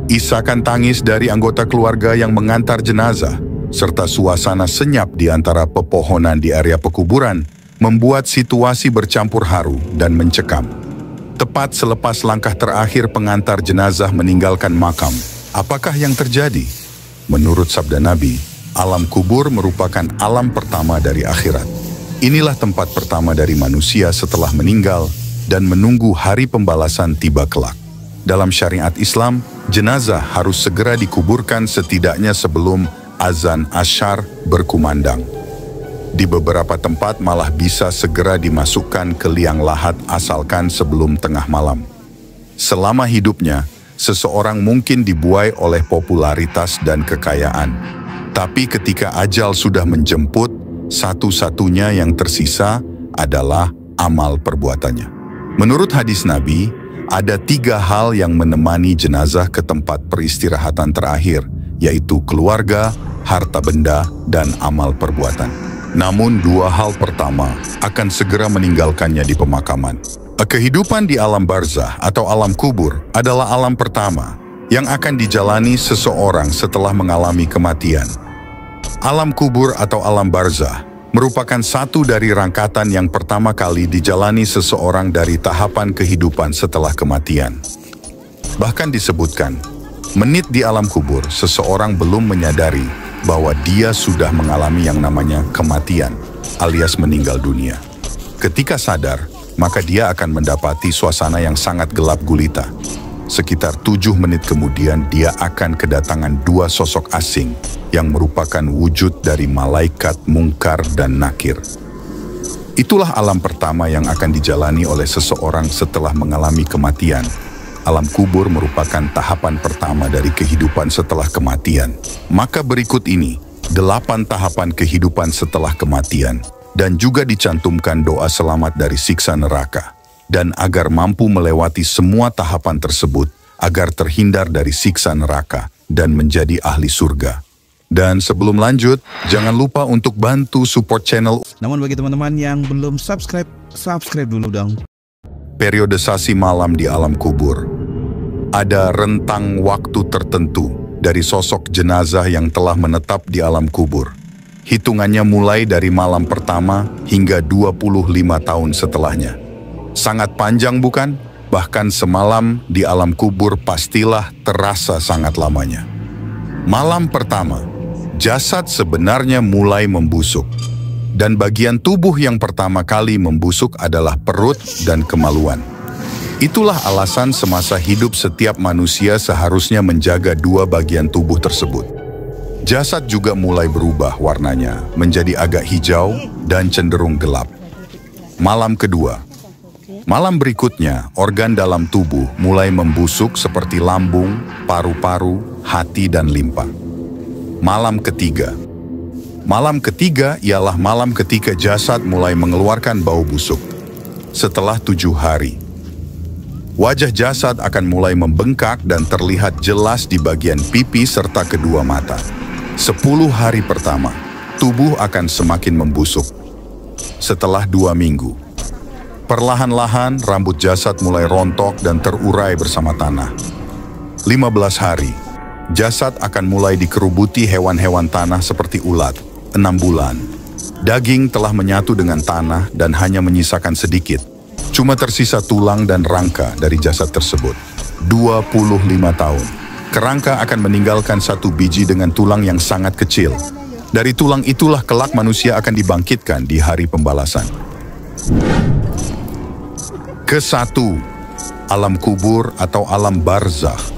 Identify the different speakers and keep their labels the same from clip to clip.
Speaker 1: Isakan tangis dari anggota keluarga yang mengantar jenazah, serta suasana senyap di antara pepohonan di area pekuburan, membuat situasi bercampur haru dan mencekam. Tepat selepas langkah terakhir pengantar jenazah meninggalkan makam, apakah yang terjadi? Menurut sabda Nabi, alam kubur merupakan alam pertama dari akhirat. Inilah tempat pertama dari manusia setelah meninggal dan menunggu hari pembalasan tiba kelak. Dalam syariat Islam, jenazah harus segera dikuburkan setidaknya sebelum azan asyar berkumandang. Di beberapa tempat malah bisa segera dimasukkan ke liang lahat asalkan sebelum tengah malam. Selama hidupnya, seseorang mungkin dibuai oleh popularitas dan kekayaan. Tapi ketika ajal sudah menjemput, satu-satunya yang tersisa adalah amal perbuatannya. Menurut hadis Nabi, ada 3 hal yang menemani jenazah ke tempat peristirahatan terakhir, yaitu keluarga, harta benda, dan amal perbuatan. Namun 2 hal pertama akan segera meninggalkannya di pemakaman. Kehidupan di alam barzah atau alam kubur adalah alam pertama yang akan dijalani seseorang setelah mengalami kematian. Alam kubur atau alam barzah merupakan satu dari rangkaian yang pertama kali dijalani seseorang dari tahapan kehidupan setelah kematian. Bahkan disebutkan, menit di alam kubur seseorang belum menyadari bahwa dia sudah mengalami yang namanya kematian, alias meninggal dunia. Ketika sadar, maka dia akan mendapati suasana yang sangat gelap gulita. Sekitar 7 menit kemudian dia akan kedatangan 2 sosok asing yang merupakan wujud dari malaikat Mungkar dan Nakir. Itulah alam pertama yang akan dijalani oleh seseorang setelah mengalami kematian. Alam kubur merupakan tahapan pertama dari kehidupan setelah kematian. Maka berikut ini 8 tahapan kehidupan setelah kematian, dan juga dicantumkan doa selamat dari siksa neraka. Dan agar mampu melewati semua tahapan tersebut, agar terhindar dari siksa neraka dan menjadi ahli surga. Dan sebelum lanjut, jangan lupa untuk bantu support channel.
Speaker 2: Namun bagi teman-teman yang belum subscribe dulu dong.
Speaker 1: Periodisasi malam di alam kubur. Ada rentang waktu tertentu dari sosok jenazah yang telah menetap di alam kubur. Hitungannya mulai dari malam pertama hingga 25 tahun setelahnya. Sangat panjang bukan? Bahkan semalam di alam kubur pastilah terasa sangat lamanya. Malam pertama, jasad sebenarnya mulai membusuk. Dan bagian tubuh yang pertama kali membusuk adalah perut dan kemaluan. Itulah alasan semasa hidup setiap manusia seharusnya menjaga 2 bagian tubuh tersebut. Jasad juga mulai berubah warnanya menjadi agak hijau dan cenderung gelap. Malam kedua. Malam berikutnya, organ dalam tubuh mulai membusuk seperti lambung, paru-paru, hati, dan limpa. Malam ketiga. Malam ketiga ialah malam ketika jasad mulai mengeluarkan bau busuk. Setelah 7 hari, wajah jasad akan mulai membengkak dan terlihat jelas di bagian pipi serta kedua mata. 10 hari pertama, tubuh akan semakin membusuk. Setelah 2 minggu, perlahan-lahan rambut jasad mulai rontok dan terurai bersama tanah. 15 hari, jasad akan mulai dikerubuti hewan-hewan tanah seperti ulat. 6 bulan, daging telah menyatu dengan tanah dan hanya menyisakan sedikit. Cuma tersisa tulang dan rangka dari jasad tersebut. 25 tahun, kerangka akan meninggalkan 1 biji dengan tulang yang sangat kecil. Dari tulang itulah kelak manusia akan dibangkitkan di hari pembalasan. Ke-1, alam kubur atau alam barzakh.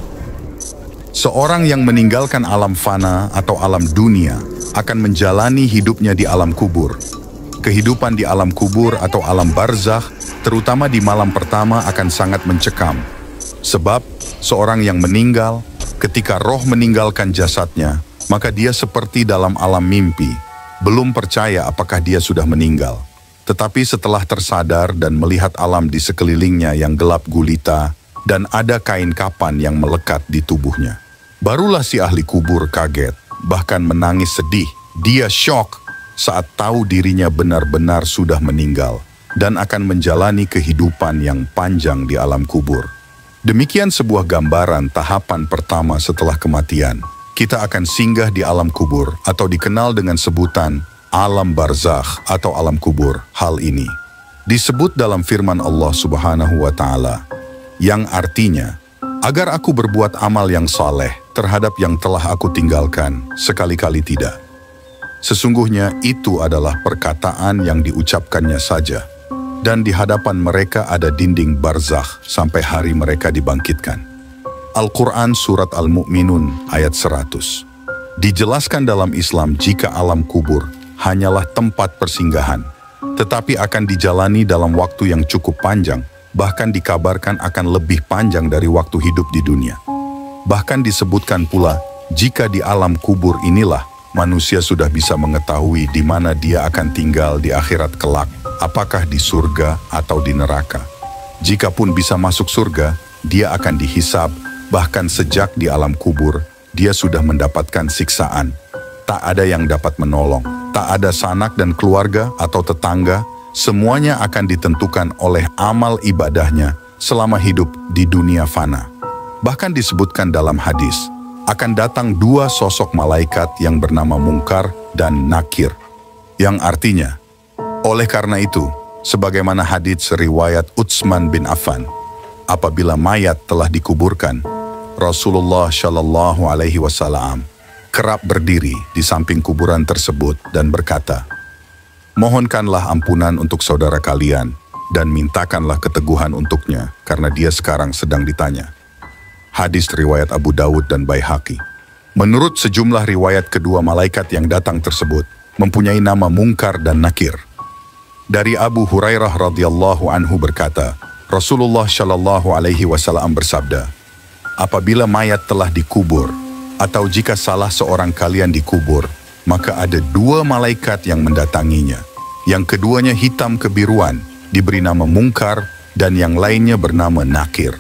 Speaker 1: Seorang yang meninggalkan alam fana atau alam dunia akan menjalani hidupnya di alam kubur. Kehidupan di alam kubur atau alam barzakh, terutama di malam pertama, akan sangat mencekam. Sebab seorang yang meninggal, ketika roh meninggalkan jasadnya, maka dia seperti dalam alam mimpi, belum percaya apakah dia sudah meninggal. Tetapi setelah tersadar dan melihat alam di sekelilingnya yang gelap gulita dan ada kain kapan yang melekat di tubuhnya, barulah si ahli kubur kaget, bahkan menangis sedih. Dia syok saat tahu dirinya benar-benar sudah meninggal dan akan menjalani kehidupan yang panjang di alam kubur. Demikian sebuah gambaran tahapan pertama setelah kematian. Kita akan singgah di alam kubur atau dikenal dengan sebutan alam barzakh atau alam kubur. Hal ini disebut dalam firman Allah Subhanahu wa Ta'ala, yang artinya, agar aku berbuat amal yang saleh terhadap yang telah aku tinggalkan, sekali-kali tidak. Sesungguhnya itu adalah perkataan yang diucapkannya saja, dan di hadapan mereka ada dinding barzakh sampai hari mereka dibangkitkan. Al-Quran Surat Al-Mu'minun ayat 100. Dijelaskan dalam Islam jika alam kubur hanyalah tempat persinggahan, tetapi akan dijalani dalam waktu yang cukup panjang, bahkan dikabarkan akan lebih panjang dari waktu hidup di dunia. Bahkan disebutkan pula, jika di alam kubur inilah manusia sudah bisa mengetahui di mana dia akan tinggal di akhirat kelak, apakah di surga atau di neraka. Jikapun bisa masuk surga, dia akan dihisab, bahkan sejak di alam kubur, dia sudah mendapatkan siksaan. Tak ada yang dapat menolong, tak ada sanak dan keluarga atau tetangga, semuanya akan ditentukan oleh amal ibadahnya selama hidup di dunia fana. Bahkan disebutkan dalam hadis, akan datang dua sosok malaikat yang bernama Munkar dan Nakir, yang artinya, oleh karena itu, sebagaimana hadits riwayat Utsman bin Affan, apabila mayat telah dikuburkan, Rasulullah Shallallahu Alaihi Wasallam kerap berdiri di samping kuburan tersebut dan berkata, mohonkanlah ampunan untuk saudara kalian dan mintakanlah keteguhan untuknya karena dia sekarang sedang ditanya. Hadis riwayat Abu Dawud dan Baihaqi. Menurut sejumlah riwayat, kedua malaikat yang datang tersebut mempunyai nama Munkar dan Nakir. Dari Abu Hurairah radhiyallahu anhu berkata, Rasulullah Shallallahu Alaihi Wasallam bersabda, apabila mayat telah dikubur atau jika salah seorang kalian dikubur, maka ada dua malaikat yang mendatanginya. Yang keduanya hitam kebiruan, diberi nama Munkar, dan yang lainnya bernama Nakir.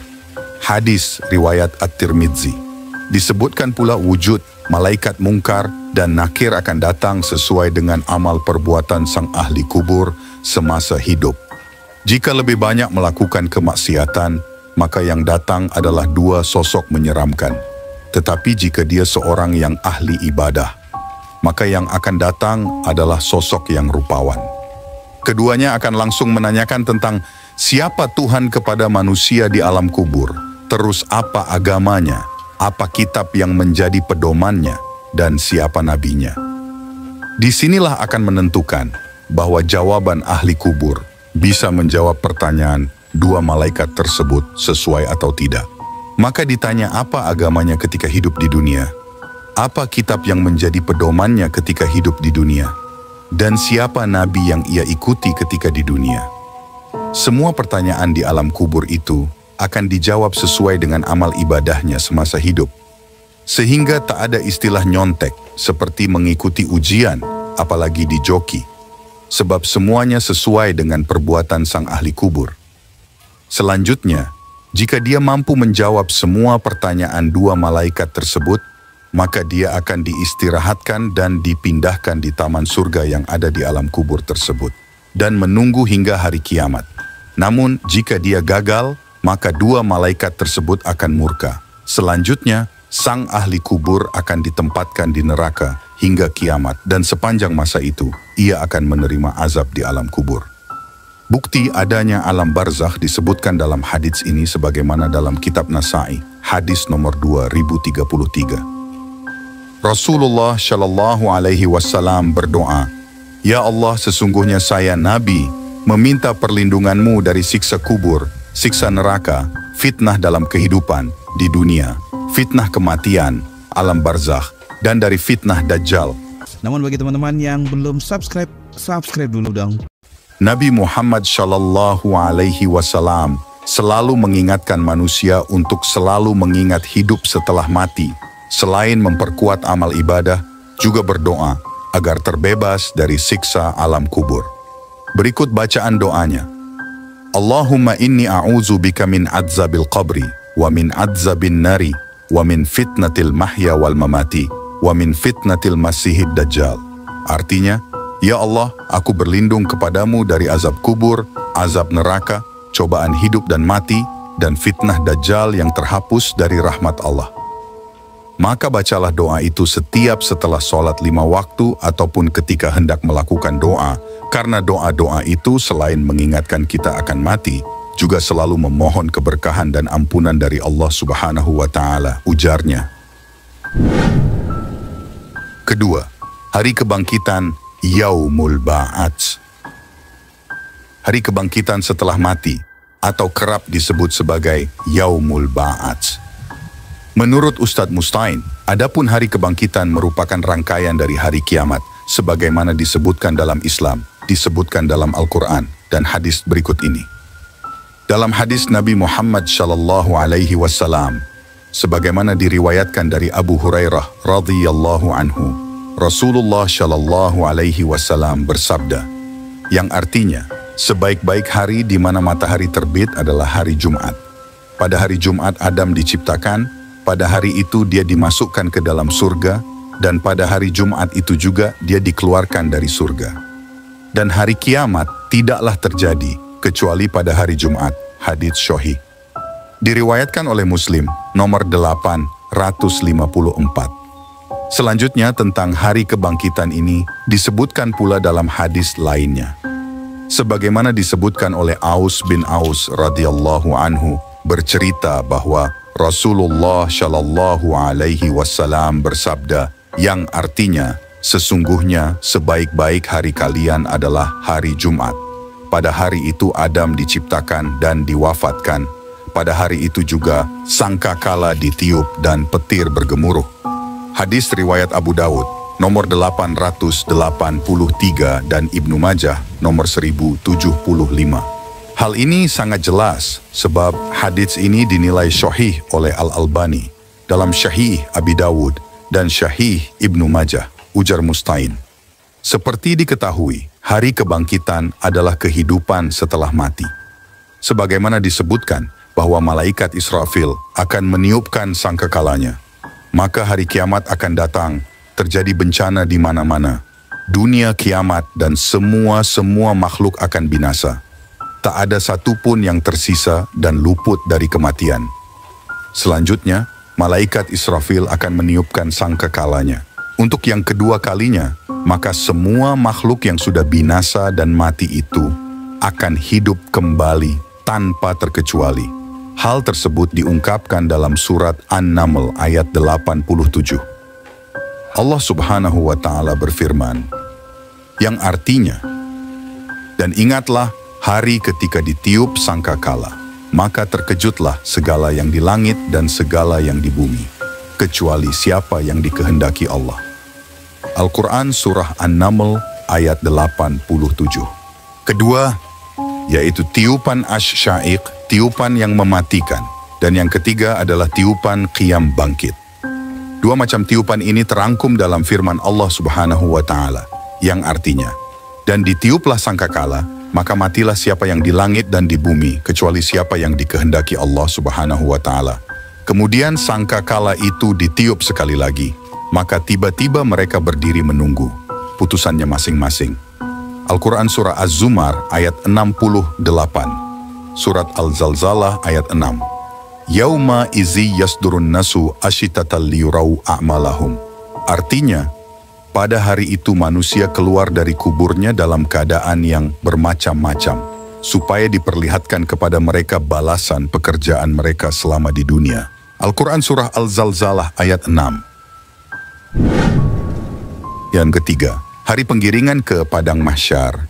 Speaker 1: Hadis riwayat At-Tirmidzi. Disebutkan pula wujud malaikat Munkar dan Nakir akan datang sesuai dengan amal perbuatan sang ahli kubur semasa hidup. Jika lebih banyak melakukan kemaksiatan, maka yang datang adalah dua sosok menyeramkan. Tetapi jika dia seorang yang ahli ibadah, maka yang akan datang adalah sosok yang rupawan. Keduanya akan langsung menanyakan tentang siapa Tuhan kepada manusia di alam kubur, terus apa agamanya, apa kitab yang menjadi pedomannya, dan siapa nabinya. Disinilah akan menentukan bahwa jawaban ahli kubur bisa menjawab pertanyaan dua malaikat tersebut sesuai atau tidak. Maka ditanya apa agamanya ketika hidup di dunia, apa kitab yang menjadi pedomannya ketika hidup di dunia, dan siapa nabi yang ia ikuti ketika di dunia. Semua pertanyaan di alam kubur itu akan dijawab sesuai dengan amal ibadahnya semasa hidup. Sehingga tak ada istilah nyontek seperti mengikuti ujian, apalagi dijoki. Sebab semuanya sesuai dengan perbuatan sang ahli kubur. Selanjutnya, jika dia mampu menjawab semua pertanyaan dua malaikat tersebut, maka dia akan diistirahatkan dan dipindahkan di taman surga yang ada di alam kubur tersebut, dan menunggu hingga hari kiamat. Namun, jika dia gagal, maka dua malaikat tersebut akan murka. Selanjutnya, sang ahli kubur akan ditempatkan di neraka hingga kiamat, dan sepanjang masa itu, ia akan menerima azab di alam kubur. Bukti adanya alam barzakh disebutkan dalam hadits ini sebagaimana dalam kitab Nasa'i, hadis nomor 2033. Rasulullah Shallallahu Alaihi Wasallam berdoa, Ya Allah, sesungguhnya saya Nabi, meminta perlindunganmu dari siksa kubur, siksa neraka, fitnah dalam kehidupan di dunia, fitnah kematian, alam barzakh, dan dari fitnah Dajjal.
Speaker 2: Namun bagi teman-teman yang belum subscribe, subscribe dulu dong.
Speaker 1: Nabi Muhammad Shallallahu Alaihi Wasallam selalu mengingatkan manusia untuk selalu mengingat hidup setelah mati. Selain memperkuat amal ibadah, juga berdoa agar terbebas dari siksa alam kubur. Berikut bacaan doanya. Allahumma inni a'udzu bika min adzabil qabri, wa min adzabin nari, wa min fitnatil mahya wal mamati, wa min fitnatil masihid dajjal. Artinya, Ya Allah, aku berlindung kepadamu dari azab kubur, azab neraka, cobaan hidup dan mati, dan fitnah Dajjal yang terhapus dari rahmat Allah. Maka bacalah doa itu setiap setelah sholat 5 waktu ataupun ketika hendak melakukan doa, karena doa-doa itu selain mengingatkan kita akan mati, juga selalu memohon keberkahan dan ampunan dari Allah Subhanahu wa Ta'ala, ujarnya. Kedua, hari kebangkitan Yaumul Ba'ats. Hari kebangkitan setelah mati, atau kerap disebut sebagai Yaumul Ba'ats. Menurut Ustadz Mustain, adapun hari kebangkitan merupakan rangkaian dari hari kiamat, sebagaimana disebutkan dalam Islam, disebutkan dalam Al-Quran, dan hadis berikut ini. Dalam hadis Nabi Muhammad SAW, sebagaimana diriwayatkan dari Abu Hurairah radhiyallahu anhu, Rasulullah SAW bersabda, yang artinya, sebaik-baik hari di mana matahari terbit adalah hari Jumat. Pada hari Jumat Adam diciptakan, pada hari itu dia dimasukkan ke dalam surga, dan pada hari Jumat itu juga dia dikeluarkan dari surga. Dan hari kiamat tidaklah terjadi kecuali pada hari Jumat, hadits Sahih. Diriwayatkan oleh Muslim, nomor 854. Selanjutnya tentang hari kebangkitan ini disebutkan pula dalam hadis lainnya. Sebagaimana disebutkan oleh Aus bin Aus radhiyallahu anhu, bercerita bahwa Rasulullah Shallallahu Alaihi Wasallam bersabda, yang artinya, sesungguhnya sebaik-baik hari kalian adalah hari Jumat. Pada hari itu Adam diciptakan dan diwafatkan. Pada hari itu juga sangkakala ditiup dan petir bergemuruh. Hadis riwayat Abu Dawud, nomor 883 dan Ibnu Majah, nomor 1075. Hal ini sangat jelas sebab hadits ini dinilai sahih oleh Al-Albani dalam Syahih Abi Dawud dan Syahih Ibnu Majah, ujar Mustain. Seperti diketahui, hari kebangkitan adalah kehidupan setelah mati. Sebagaimana disebutkan bahwa malaikat Israfil akan meniupkan sangkakalanya, maka hari kiamat akan datang, terjadi bencana di mana-mana. Dunia kiamat dan semua makhluk akan binasa. Tak ada satupun yang tersisa dan luput dari kematian. Selanjutnya, malaikat Israfil akan meniupkan sangkakalanya. Untuk yang kedua kalinya, maka semua makhluk yang sudah binasa dan mati itu akan hidup kembali tanpa terkecuali. Hal tersebut diungkapkan dalam surat An-Naml ayat 87. Allah Subhanahu wa Ta'ala berfirman, yang artinya, dan ingatlah hari ketika ditiup sangkakala, maka terkejutlah segala yang di langit dan segala yang di bumi, kecuali siapa yang dikehendaki Allah. Al-Quran Surah An-Naml ayat 87. Kedua, yaitu tiupan asy-sya'iq, tiupan yang mematikan, dan yang ketiga adalah tiupan qiyam bangkit. Dua macam tiupan ini terangkum dalam firman Allah Subhanahu wa Ta'ala, yang artinya, dan ditiuplah sangkakala, maka matilah siapa yang di langit dan di bumi, kecuali siapa yang dikehendaki Allah Subhanahu wa Ta'ala. Kemudian sangkakala itu ditiup sekali lagi, maka tiba-tiba mereka berdiri menunggu putusannya masing-masing. Al-Quran Surah Az-Zumar ayat 68, Surat Al-Zalzalah ayat 6. Yauma izi yasdurun nasu asyitatal liyurau a'malahum. Artinya, pada hari itu manusia keluar dari kuburnya dalam keadaan yang bermacam-macam, supaya diperlihatkan kepada mereka balasan pekerjaan mereka selama di dunia. Al-Quran Surah Al-Zalzalah ayat 6. Yang ketiga, hari penggiringan ke padang mahsyar.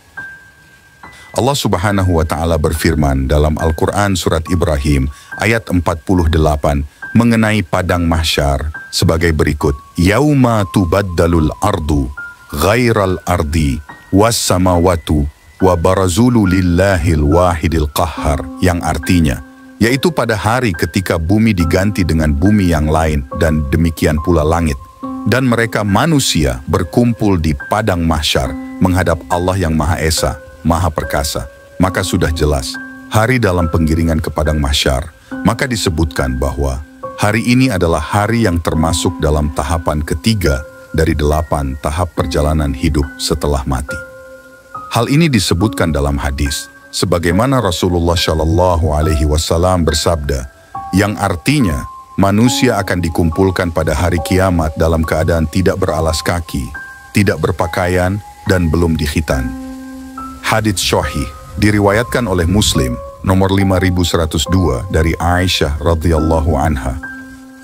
Speaker 1: Allah Subhanahu wa Ta'ala berfirman dalam Al-Quran Surat Ibrahim ayat 48 mengenai padang mahsyar sebagai berikut. Yauma tubaddalul ardu ghairal ardi was samawatu wa barazulu lillahil wahidil qahhar, yang artinya, yaitu pada hari ketika bumi diganti dengan bumi yang lain dan demikian pula langit, dan mereka manusia berkumpul di padang mahsyar menghadap Allah yang Maha Esa, Maha Perkasa. Maka sudah jelas hari dalam penggiringan ke padang mahsyar. Maka disebutkan bahwa hari ini adalah hari yang termasuk dalam tahapan ketiga dari 8 tahap perjalanan hidup setelah mati. Hal ini disebutkan dalam hadis sebagaimana Rasulullah Shallallahu Alaihi Wasallam bersabda, yang artinya manusia akan dikumpulkan pada hari kiamat dalam keadaan tidak beralas kaki, tidak berpakaian, dan belum dikhitan. Hadits Sahih diriwayatkan oleh Muslim nomor 5102 dari Aisyah radhiyallahu anha.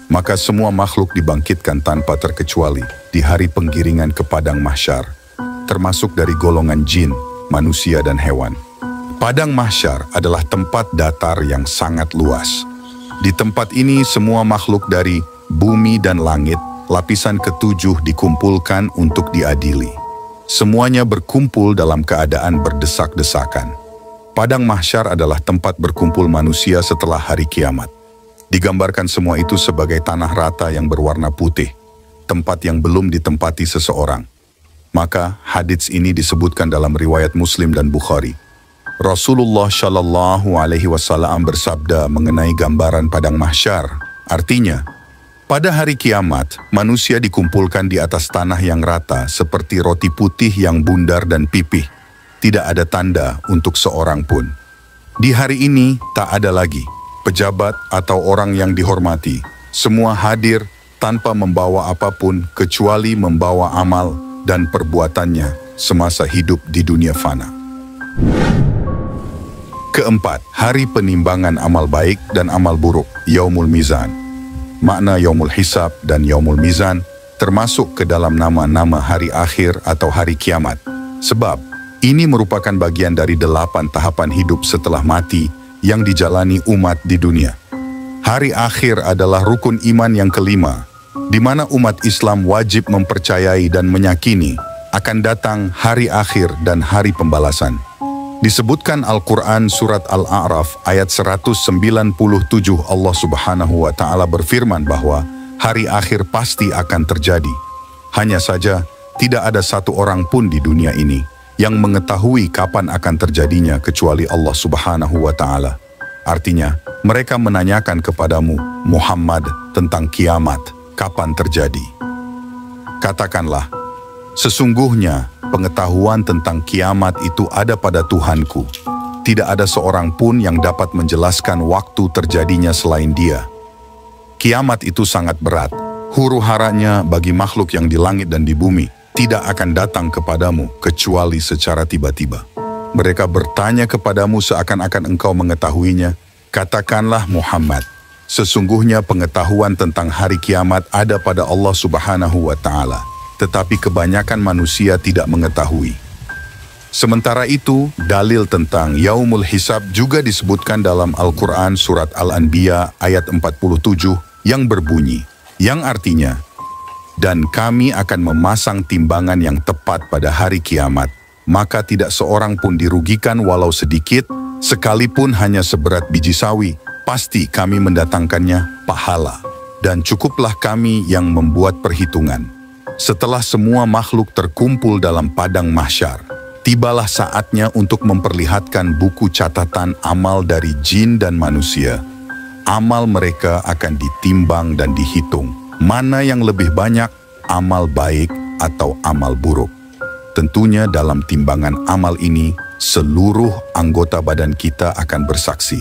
Speaker 1: Maka semua makhluk dibangkitkan tanpa terkecuali di hari penggiringan ke padang mahsyar, termasuk dari golongan jin, manusia dan hewan. Padang mahsyar adalah tempat datar yang sangat luas. Di tempat ini semua makhluk dari bumi dan langit, lapisan ketujuh dikumpulkan untuk diadili. Semuanya berkumpul dalam keadaan berdesak-desakan. Padang mahsyar adalah tempat berkumpul manusia setelah hari kiamat. Digambarkan semua itu sebagai tanah rata yang berwarna putih, tempat yang belum ditempati seseorang. Maka hadits ini disebutkan dalam riwayat Muslim dan Bukhari. Rasulullah Shallallahu Alaihi Wasallam bersabda mengenai gambaran padang mahsyar. Artinya, pada hari kiamat, manusia dikumpulkan di atas tanah yang rata seperti roti putih yang bundar dan pipih. Tidak ada tanda untuk seorang pun. Di hari ini tak ada lagi pejabat atau orang yang dihormati. Semua hadir tanpa membawa apapun kecuali membawa amal dan perbuatannya semasa hidup di dunia fana. Keempat, hari penimbangan amal baik dan amal buruk, Yaumul Mizan. Makna Yaumul Hisab dan Yaumul Mizan termasuk ke dalam nama-nama hari akhir atau hari kiamat. Sebab ini merupakan bagian dari 8 tahapan hidup setelah mati yang dijalani umat di dunia. Hari akhir adalah rukun iman yang kelima, di mana umat Islam wajib mempercayai dan meyakini akan datang hari akhir dan hari pembalasan. Disebutkan Al-Quran Surat Al-A'raf ayat 197 Allah Subhanahu wa Ta'ala berfirman bahwa hari akhir pasti akan terjadi. Hanya saja tidak ada satu orang pun di dunia ini yang mengetahui kapan akan terjadinya kecuali Allah Subhanahu wa Ta'ala. Artinya, mereka menanyakan kepadamu, Muhammad, tentang kiamat, kapan terjadi. Katakanlah, sesungguhnya pengetahuan tentang kiamat itu ada pada Tuhanku. Tidak ada seorang pun yang dapat menjelaskan waktu terjadinya selain Dia. Kiamat itu sangat berat, huru-haranya bagi makhluk yang di langit dan di bumi. Tidak akan datang kepadamu kecuali secara tiba-tiba. Mereka bertanya kepadamu seakan-akan engkau mengetahuinya. Katakanlah Muhammad, sesungguhnya pengetahuan tentang hari kiamat ada pada Allah Subhanahu wa Ta'ala, tetapi kebanyakan manusia tidak mengetahui. Sementara itu, dalil tentang Yaumul Hisab juga disebutkan dalam Al-Quran Surat Al-Anbiya ayat 47 yang berbunyi, yang artinya, dan kami akan memasang timbangan yang tepat pada hari kiamat, maka tidak seorang pun dirugikan walau sedikit, sekalipun hanya seberat biji sawi, pasti kami mendatangkannya pahala. Dan cukuplah kami yang membuat perhitungan. Setelah semua makhluk terkumpul dalam padang mahsyar, tibalah saatnya untuk memperlihatkan buku catatan amal dari jin dan manusia. Amal mereka akan ditimbang dan dihitung. Mana yang lebih banyak, amal baik atau amal buruk. Tentunya dalam timbangan amal ini, seluruh anggota badan kita akan bersaksi.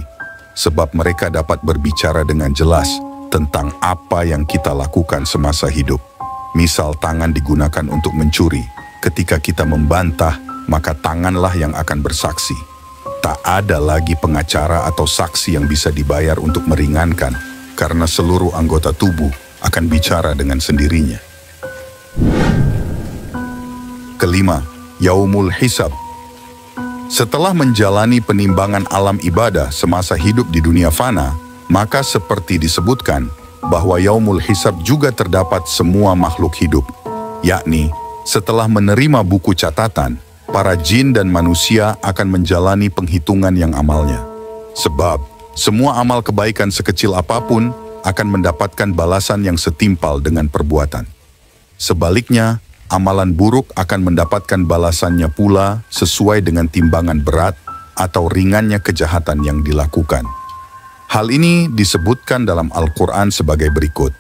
Speaker 1: Sebab mereka dapat berbicara dengan jelas tentang apa yang kita lakukan semasa hidup. Misal tangan digunakan untuk mencuri. Ketika kita membantah, maka tanganlah yang akan bersaksi. Tak ada lagi pengacara atau saksi yang bisa dibayar untuk meringankan, karena seluruh anggota tubuh akan bicara dengan sendirinya. Kelima, Yaumul Hisab. Setelah menjalani penimbangan alam ibadah semasa hidup di dunia fana, maka seperti disebutkan bahwa Yaumul Hisab juga terdapat semua makhluk hidup, yakni setelah menerima buku catatan, para jin dan manusia akan menjalani penghitungan yang amalnya. Sebab semua amal kebaikan sekecil apapun akan mendapatkan balasan yang setimpal dengan perbuatan. Sebaliknya, amalan buruk akan mendapatkan balasannya pula sesuai dengan timbangan berat atau ringannya kejahatan yang dilakukan. Hal ini disebutkan dalam Al-Quran sebagai berikut.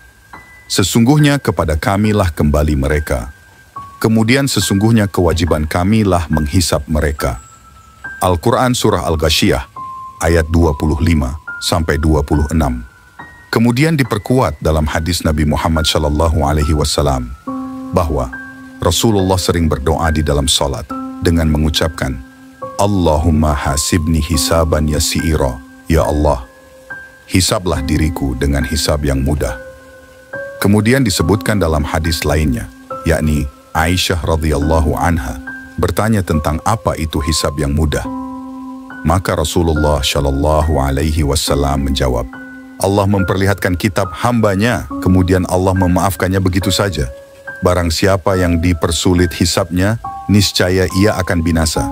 Speaker 1: Sesungguhnya kepada kamilah kembali mereka. Kemudian sesungguhnya kewajiban kamilah menghisap mereka. Al-Quran Surah Al-Ghasyiyah ayat 25-26. Kemudian diperkuat dalam hadis Nabi Muhammad SAW bahwa Rasulullah sering berdoa di dalam salat dengan mengucapkan, Allahumma hasibni hisaban yasira, ya Allah, hisablah diriku dengan hisab yang mudah. Kemudian disebutkan dalam hadis lainnya, yakni Aisyah radhiyallahu anha bertanya tentang apa itu hisab yang mudah. Maka Rasulullah Shallallahu Alaihi Wasallam menjawab, Allah memperlihatkan kitab hambanya, kemudian Allah memaafkannya begitu saja. Barang siapa yang dipersulit hisabnya, niscaya ia akan binasa.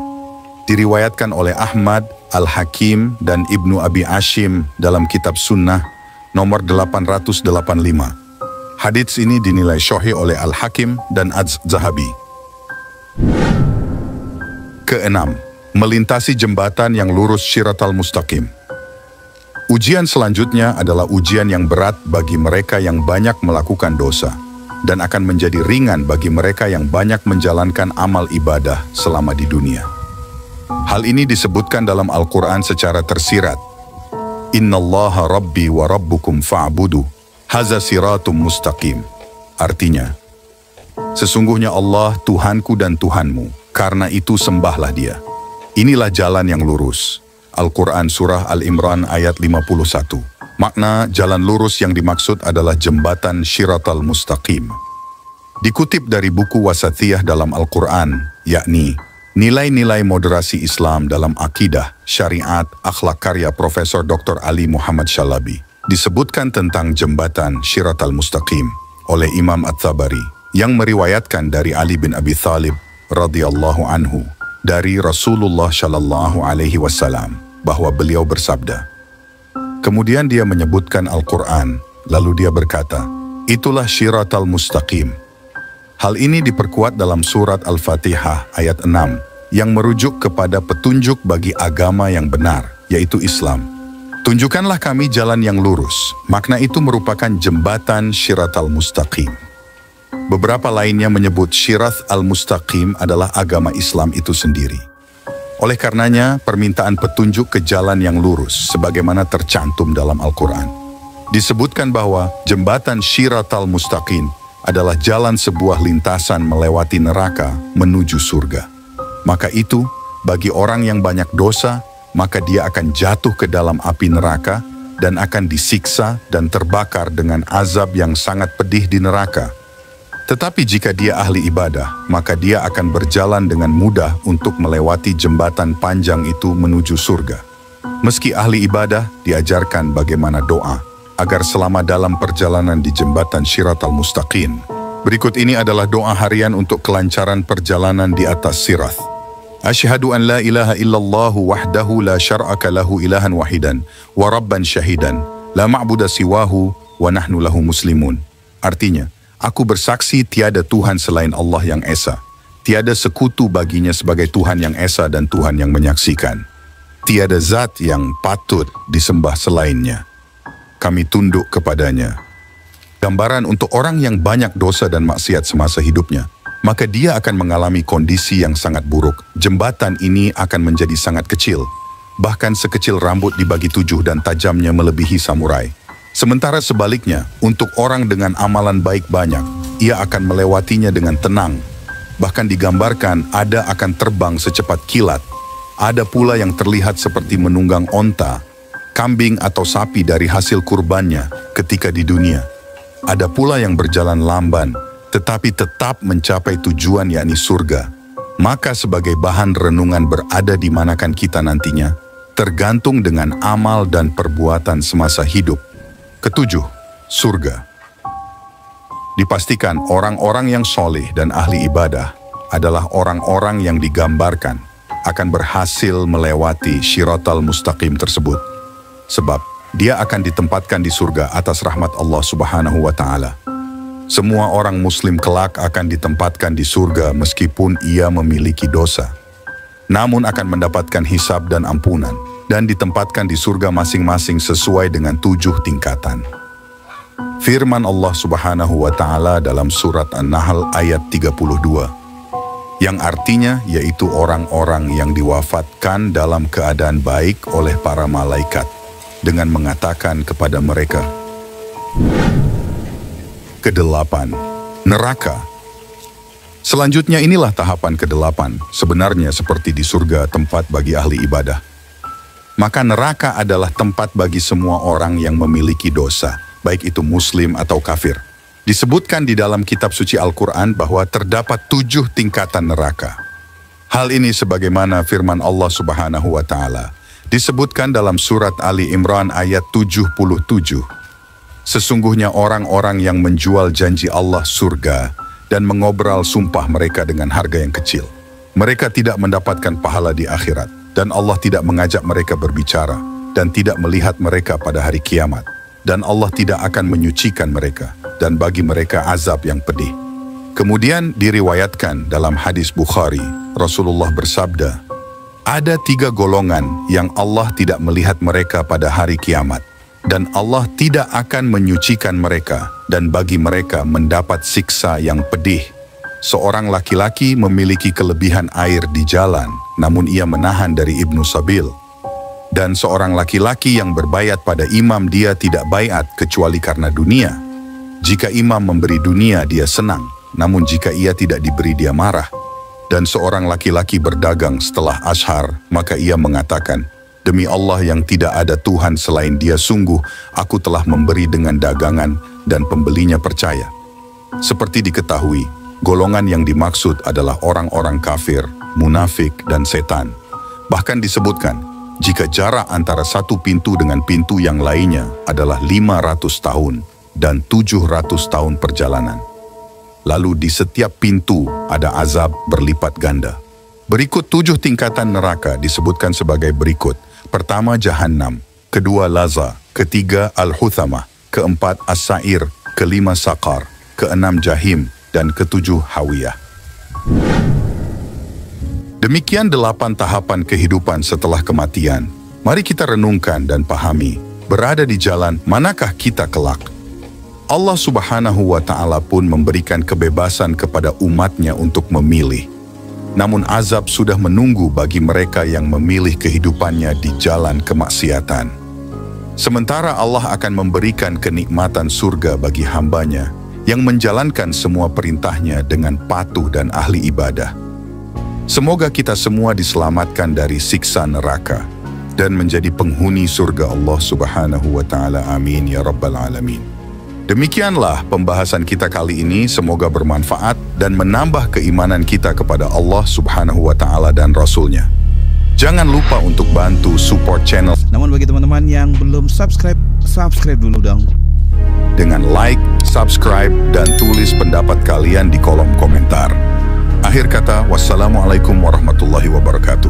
Speaker 1: Diriwayatkan oleh Ahmad, Al-Hakim, dan Ibnu Abi Ashim dalam kitab Sunnah nomor 885. Hadits ini dinilai sahih oleh Al-Hakim dan Az-Zahabi. Keenam, melintasi jembatan yang lurus Shiratal Mustaqim. Ujian selanjutnya adalah ujian yang berat bagi mereka yang banyak melakukan dosa dan akan menjadi ringan bagi mereka yang banyak menjalankan amal ibadah selama di dunia. Hal ini disebutkan dalam Al-Quran secara tersirat. Innallaha rabbi wa rabbukum fa'budu, haza siratum mustaqim. Artinya, sesungguhnya Allah Tuhanku dan Tuhanmu, karena itu sembahlah Dia. Inilah jalan yang lurus. Al-Quran Surah Al-Imran ayat 51. Makna jalan lurus yang dimaksud adalah jembatan Shiratal Mustaqim. Dikutip dari buku Wasathiyah dalam Al-Quran, yakni Nilai-nilai moderasi Islam dalam akidah, syariat, akhlak karya Profesor Dr. Ali Muhammad Shalabi. Disebutkan tentang jembatan Shiratal Mustaqim oleh Imam At-Tabari yang meriwayatkan dari Ali bin Abi Thalib radhiyallahu anhu dari Rasulullah Shallallahu Alaihi Wasallam bahwa beliau bersabda. Kemudian dia menyebutkan Al-Quran, lalu dia berkata, itulah Shiratal Mustaqim. Hal ini diperkuat dalam surat Al-Fatihah ayat 6 yang merujuk kepada petunjuk bagi agama yang benar, yaitu Islam. Tunjukkanlah kami jalan yang lurus. Makna itu merupakan jembatan Shiratal Mustaqim. Beberapa lainnya menyebut Shirat al-Mustaqim adalah agama Islam itu sendiri. Oleh karenanya, permintaan petunjuk ke jalan yang lurus sebagaimana tercantum dalam Al-Quran. Disebutkan bahwa jembatan Shiratal Mustaqim adalah jalan sebuah lintasan melewati neraka menuju surga. Maka itu, bagi orang yang banyak dosa, maka dia akan jatuh ke dalam api neraka dan akan disiksa dan terbakar dengan azab yang sangat pedih di neraka. Tetapi jika dia ahli ibadah, maka dia akan berjalan dengan mudah untuk melewati jembatan panjang itu menuju surga. Meski ahli ibadah, diajarkan bagaimana doa agar selama dalam perjalanan di jembatan Shiratal Mustaqim. Berikut ini adalah doa harian untuk kelancaran perjalanan di atas sirat. Asyhadu an la ilaha illallah wahdahu la syar'aka lahu ilahan wahidan wa rabban syahidan la ma'buda siwahu wa nahnu lahu muslimun. Artinya, aku bersaksi tiada Tuhan selain Allah yang Esa. Tiada sekutu baginya sebagai Tuhan yang Esa dan Tuhan yang menyaksikan. Tiada zat yang patut disembah selainnya. Kami tunduk kepadanya. Gambaran untuk orang yang banyak dosa dan maksiat semasa hidupnya, maka dia akan mengalami kondisi yang sangat buruk. Jembatan ini akan menjadi sangat kecil, bahkan sekecil rambut dibagi 7 dan tajamnya melebihi samurai. Sementara sebaliknya, untuk orang dengan amalan baik banyak, ia akan melewatinya dengan tenang. Bahkan digambarkan ada akan terbang secepat kilat. Ada pula yang terlihat seperti menunggang onta, kambing atau sapi dari hasil kurbannya ketika di dunia. Ada pula yang berjalan lamban, tetapi tetap mencapai tujuan yakni surga. Maka sebagai bahan renungan berada di manakan kita nantinya, tergantung dengan amal dan perbuatan semasa hidup. Ketujuh, surga. Dipastikan orang-orang yang soleh dan ahli ibadah adalah orang-orang yang digambarkan akan berhasil melewati Shiratal Mustaqim tersebut. Sebab dia akan ditempatkan di surga atas rahmat Allah Subhanahu wa Ta'ala. Semua orang Muslim kelak akan ditempatkan di surga meskipun ia memiliki dosa. Namun akan mendapatkan hisab dan ampunan dan ditempatkan di surga masing-masing sesuai dengan 7 tingkatan. Firman Allah Subhanahu wa Ta'ala dalam surat An-Nahl ayat 32. yang artinya yaitu orang-orang yang diwafatkan dalam keadaan baik oleh para malaikat, dengan mengatakan kepada mereka. Kedelapan, neraka. Selanjutnya inilah tahapan kedelapan, sebenarnya seperti di surga tempat bagi ahli ibadah. Maka neraka adalah tempat bagi semua orang yang memiliki dosa, baik itu muslim atau kafir. Disebutkan di dalam kitab suci Al-Quran bahwa terdapat 7 tingkatan neraka. Hal ini sebagaimana firman Allah Subhanahu wa Ta'ala disebutkan dalam surat Ali Imran ayat 77. Sesungguhnya orang-orang yang menjual janji Allah surga dan mengobral sumpah mereka dengan harga yang kecil, mereka tidak mendapatkan pahala di akhirat, dan Allah tidak mengajak mereka berbicara dan tidak melihat mereka pada hari kiamat, dan Allah tidak akan menyucikan mereka, dan bagi mereka azab yang pedih. Kemudian diriwayatkan dalam hadis Bukhari, Rasulullah bersabda, ada 3 golongan yang Allah tidak melihat mereka pada hari kiamat, dan Allah tidak akan menyucikan mereka, dan bagi mereka mendapat siksa yang pedih. Seorang laki-laki memiliki kelebihan air di jalan, namun ia menahan dari Ibnu Sabil. Dan seorang laki-laki yang berbayat pada imam, dia tidak bayat kecuali karena dunia. Jika imam memberi dunia, dia senang, namun jika ia tidak diberi, dia marah. Dan seorang laki-laki berdagang setelah ashar, maka ia mengatakan, demi Allah yang tidak ada Tuhan selain Dia, sungguh aku telah memberi dengan dagangan dan pembelinya percaya. Seperti diketahui, golongan yang dimaksud adalah orang-orang kafir, munafik, dan setan. Bahkan disebutkan, jika jarak antara satu pintu dengan pintu yang lainnya adalah 500 tahun dan 700 tahun perjalanan. Lalu di setiap pintu ada azab berlipat ganda. Berikut 7 tingkatan neraka disebutkan sebagai berikut. Pertama Jahannam, kedua Laza, ketiga Al-Huthamah, keempat As-Sa'ir, kelima Saqar, keenam Jahim, dan ketujuh Hawiyah. Demikian 8 tahapan kehidupan setelah kematian. Mari kita renungkan dan pahami, berada di jalan manakah kita kelak? Allah Subhanahu wa Ta'ala pun memberikan kebebasan kepada umatnya untuk memilih. Namun azab sudah menunggu bagi mereka yang memilih kehidupannya di jalan kemaksiatan. Sementara Allah akan memberikan kenikmatan surga bagi hambanya yang menjalankan semua perintahnya dengan patuh dan ahli ibadah. Semoga kita semua diselamatkan dari siksa neraka dan menjadi penghuni surga Allah Subhanahu wa Ta'ala. Amin ya Rabbal Alamin. Demikianlah pembahasan kita kali ini, semoga bermanfaat dan menambah keimanan kita kepada Allah Subhanahu wa Ta'ala dan Rasul-Nya. Jangan lupa untuk bantu support channel.
Speaker 2: Namun bagi teman-teman yang belum subscribe, subscribe dulu dong.
Speaker 1: Dengan like, subscribe, dan tulis pendapat kalian di kolom komentar. Akhir kata, wassalamualaikum warahmatullahi wabarakatuh.